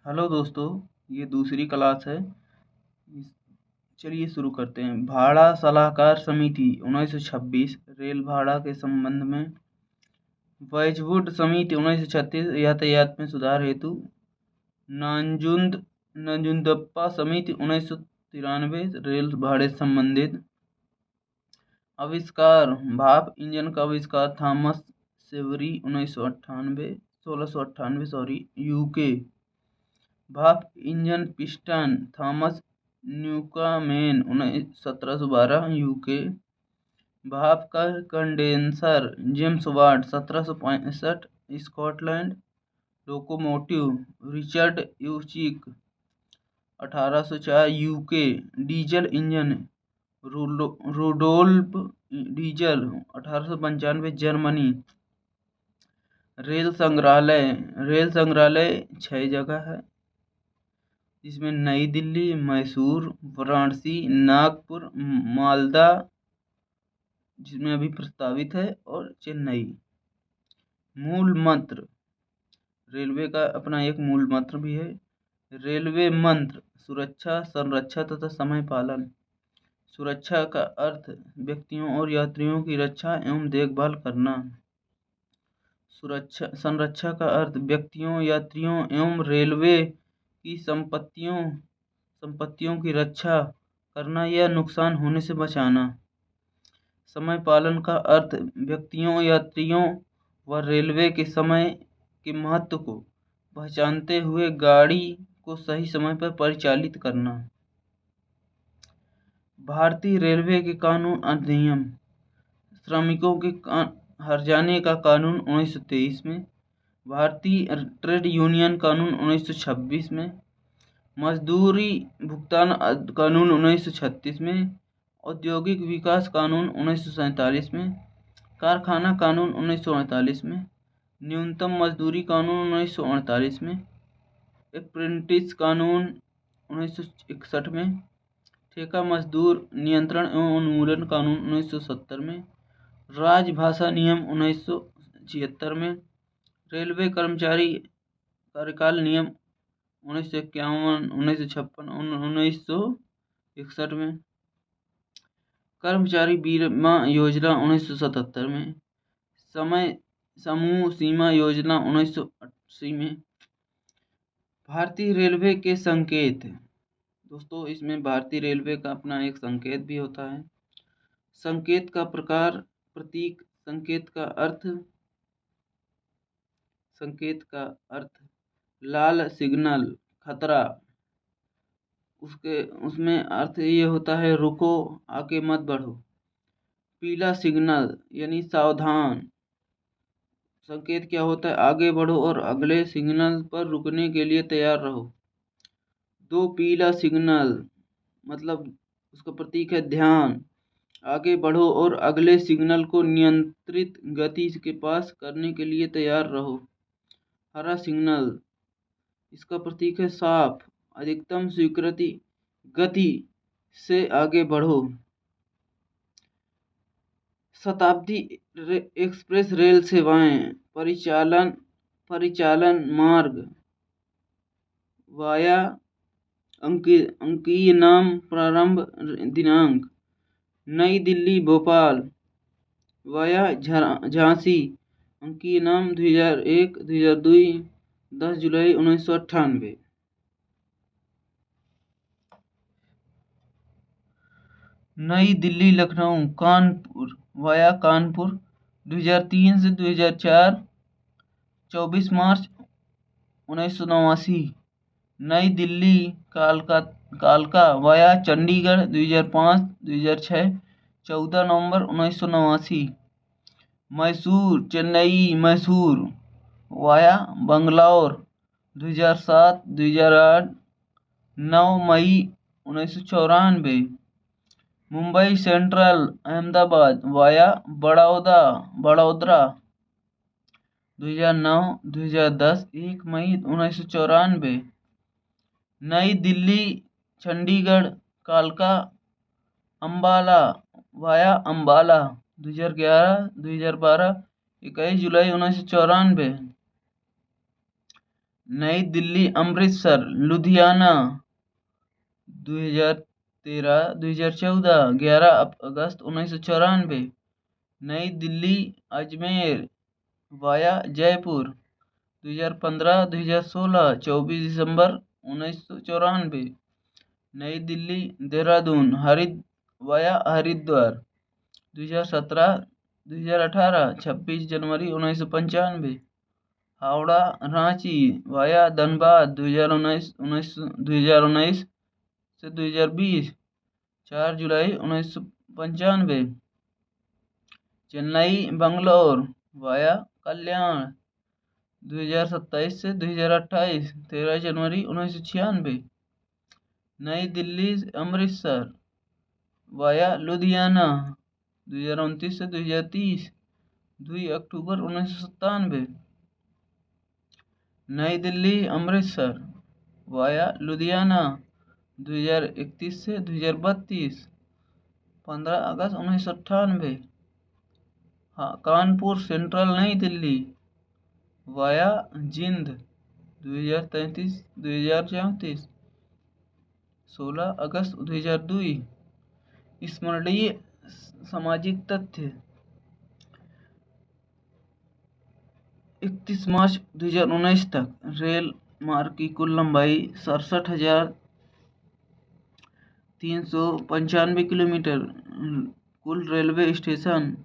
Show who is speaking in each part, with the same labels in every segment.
Speaker 1: Hello दोस्तों, ये दूसरी क्लास है। चलिए शुरू करते हैं। भाड़ा सलाहकार समिति 1926 रेल भाड़ा के संबंध में। वेजवुड समिति 1936 यातायात में सुधार हेतु। नंजुंदप्पा समिति 1993 रेल भाड़े से संबंधित। आविष्कार भाप इंजन का आविष्कार थॉमस सेवरी 1698 यूके। भाप engine piston Thomas Newcomen 1712 UK. भाप का condenser James Watt 1765 Scotland. Locomotive Richard यूचिक 1804 UK. Diesel engine Rudolf Diesel 1895 Germany. Rail संग्रहालय 6 जगह है, जिसमें नई दिल्ली, मैसूर, वाराणसी, नागपुर, मालदा जिसमें अभी प्रस्तावित है, और चेन्नई। मूल मंत्र रेलवे का अपना एक मूल मंत्र भी है। रेलवे मंत्र सुरक्षा, संरक्षा तथा समय पालन। सुरक्षा का अर्थ व्यक्तियों और यात्रियों की रक्षा एवं देखभाल करना। संरक्षा का अर्थ व्यक्तियों, यात्रियों एवं रेलवे की संपत्तियों की रक्षा करना या नुकसान होने से बचाना। समय पालन का अर्थ व्यक्तियों, यात्रियों व रेलवे के समय के महत्व को पहचानते हुए गाड़ी को सही समय पर परिचालित करना। भारतीय रेलवे के कानून अधिनियम। श्रमिकों के हर्जाने का कानून 1923 में। भारतीय ट्रेड यूनियन कानून 1926 में। मजदूरी भुगतान कानून 1936 में। औद्योगिक विकास कानून 1947 में। कारखाना कानून 1948 में। न्यूनतम मजदूरी कानून 1948 में। अप्रेंटिस कानून 1961 में। ठेका मजदूर नियंत्रण एवं उन्मूलन कानून 1970 में। राजभाषा नियम 1976 में। रेलवे कर्मचारी कार्यकाल नियम 1951, 1956, 1961 में। कर्मचारी बीमा योजना 1977 में। समय समूह सीमा योजना 1980 में। भारतीय रेलवे के संकेत। दोस्तों, इसमें भारतीय रेलवे का अपना एक संकेत भी होता है। संकेत का प्रकार, प्रतीक। संकेत का अर्थ लाल सिग्नल खतरा, उसमें अर्थ ये होता है रुको, आगे मत बढ़ो। पीला सिग्नल यानी सावधान। संकेत क्या होता है? आगे बढ़ो और अगले सिग्नल पर रुकने के लिए तैयार रहो। 2 पीला सिग्नल मतलब उसका प्रतीक है ध्यान। आगे बढ़ो और अगले सिग्नल को नियंत्रित गति के पास करने के लिए तैयार रहो। हरा सिग्नल, इसका प्रतीक है साफ, अधिकतम स्वीकृति गति से आगे बढ़ो। शताब्दी एक्सप्रेस रेल सेवाएं। परिचालन मार्ग वाया अंकीय नाम, प्रारंभ दिनांक। नई दिल्ली भोपाल वाया झांसी, अंकीय नाम 2001, 2002, 10 जुलाई 1998। नई दिल्ली लखनऊ कानपुर वाया कानपुर 2003 से 2004, 24 मार्च 1989। नई दिल्ली कालका वाया चंडीगढ़ 2005, 2006, 14 नवंबर 1989। मैसूर वाया बंगलौर 2007, 2008, 9 मई 1994। मुंबई सेंट्रल अहमदाबाद वाया बड़ौदा 2009, 2010, 1 मई 1994। नई दिल्ली चंडीगढ़ कालका अम्बाला वाया अम्बाला 2011, 2012, 21 जुलाई 1994। नई दिल्ली अमृतसर लुधियाना 2013-2014 11 अगस्त 1994। नई दिल्ली अजमेर वाया जयपुर 2015-2016 24 दिसंबर 1994। नई दिल्ली देहरादून वाया हरिद्वार 2017-2018 26 जनवरी 1995। हावड़ा रांची वाया धनबाद 2019 से 2020 4 जुलाई 1995। चेन्नई बंगलौर वाया कल्याण 2027 से 2028 13 जनवरी 1996। नई दिल्ली अमृतसर वाया लुधियाना 2029 से 2030 2 अक्टूबर 1997। नई दिल्ली अमृतसर वाया लुधियाना 2031 से 2032 15 अगस्त 1998। कानपुर सेंट्रल नई दिल्ली वाया जिंद 2033-2034 16 अगस्त 2002। स्मरणीय सामाजिक तथ्य 31 मार्च 2019 तक रेल मार्ग की कुल लंबाई 67,395 किलोमीटर। कुल रेलवे स्टेशन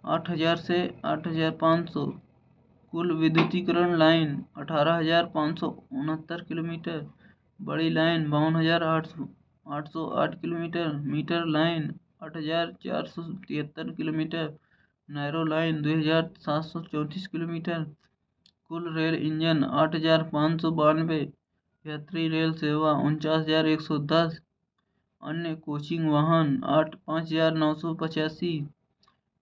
Speaker 1: 8,000 से 8,500। कुल विद्युतीकरण लाइन 18,569 किलोमीटर। बड़ी लाइन 52,808 किलोमीटर। मीटर लाइन 8,473 किलोमीटर। नैरो लाइन 2,734 किलोमीटर। कुल रेल इंजन 8,592। यात्री रेल सेवा 49,110। अन्य कोचिंग वाहन 5,985।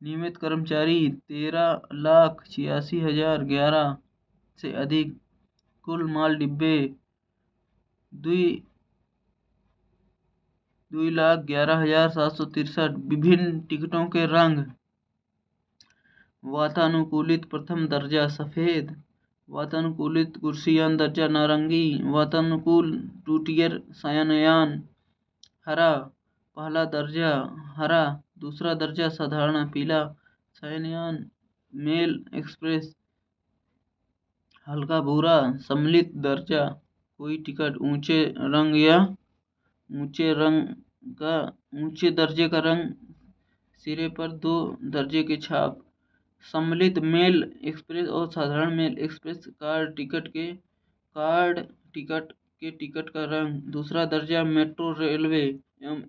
Speaker 1: नियमित कर्मचारी 13,86,011 से अधिक। कुल माल डिब्बे 2,11,763। विभिन्न टिकटों के रंग वातानुकूलित प्रथम दर्जा सफ़ेद। वातानुकूलित कुर्सियान दर्जा नारंगी। वातानुकूल 2 टियर शयनयान हरा। पहला दर्जा हरा। दूसरा दर्जा साधारण पीला। शयनयान मेल एक्सप्रेस हल्का भूरा। सम्मिलित दर्जा कोई टिकट ऊंचे दर्जे का रंग सिरे पर 2 दर्जे की छाप। सम्मिलित मेल एक्सप्रेस और साधारण मेल एक्सप्रेस कार्ड टिकट के का रंग। दूसरा दर्जा मेट्रो रेलवे एवं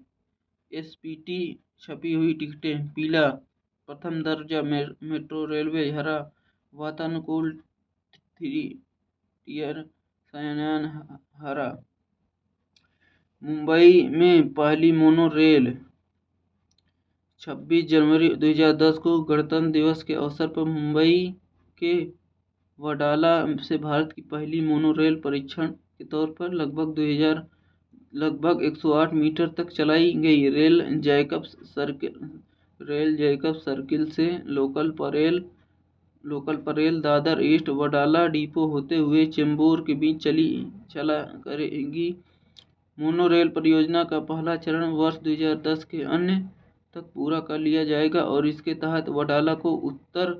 Speaker 1: एसपीटी छपी हुई टिकटें पीला। प्रथम दर्जा मेट्रो रेलवे हरा। वातानुकूल 3 टियर शयनयान हरा। मुंबई में पहली मोनो रेल 26 जनवरी 2010 को गणतंत्र दिवस के अवसर पर मुंबई के वडाला से भारत की पहली मोनो रेल परीक्षण के तौर पर लगभग 108 मीटर तक चलाई गई। रेल जैकब्स सर्किल से local Parel Dadar east Wadala depot होते हुए चेंबूर के बीच चला करेगी। मोनो रेल परियोजना का पहला चरण वर्ष 2010 के अंत तक पूरा कर लिया जाएगा और इसके तहत वडाला को उत्तर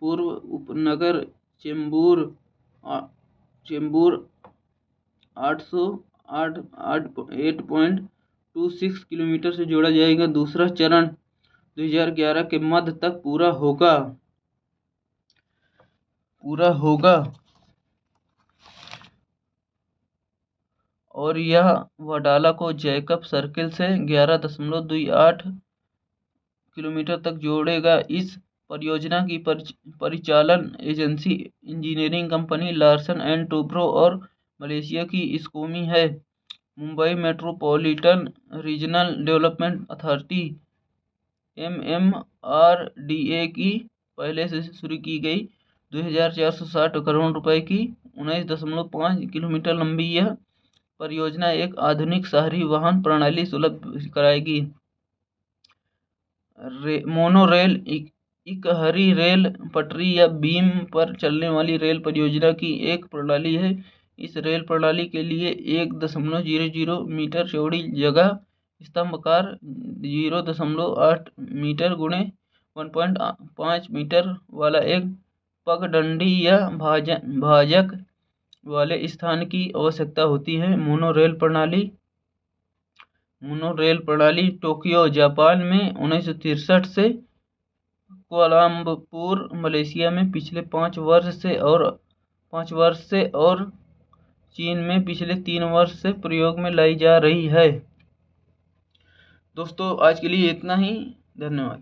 Speaker 1: पूर्व उपनगर चेंबूर 8.26 किलोमीटर से जोड़ा जाएगा। दूसरा चरण 2011 के मध्य तक पूरा होगा और यह वडाला को जैकब सर्किल से 11.28 किलोमीटर तक जोड़ेगा। इस परियोजना की परिचालन agency engineering company Larsen and Toubro और मलेशिया की स्कोमी है। Mumbai metropolitan regional development authority MMRDA की पहले से शुरू की गई 2,460 करोड़ रुपए की 19.5 किलोमीटर लंबी यह परियोजना एक आधुनिक शहरी वाहन प्रणाली सुलभ कराएगी। मोनो रेल इकहरी रेल पटरी या बीम पर चलने वाली रेल परियोजना की एक प्रणाली है। इस रेल प्रणाली के लिए 1.00 मीटर चौड़ी जगह स्तंभाकार 0.8 मीटर गुणे 1.5 मीटर वाला एक पगडंडी या भाजक वाले स्थान की आवश्यकता होती है। मोनोरेल प्रणाली टोक्यो जापान में 1963 से कोलंबपुर मलेशिया में पिछले 5 वर्ष से और चीन में पिछले 3 वर्ष से प्रयोग में लाई जा रही है। दोस्तों आज के लिए इतना ही, धन्यवाद।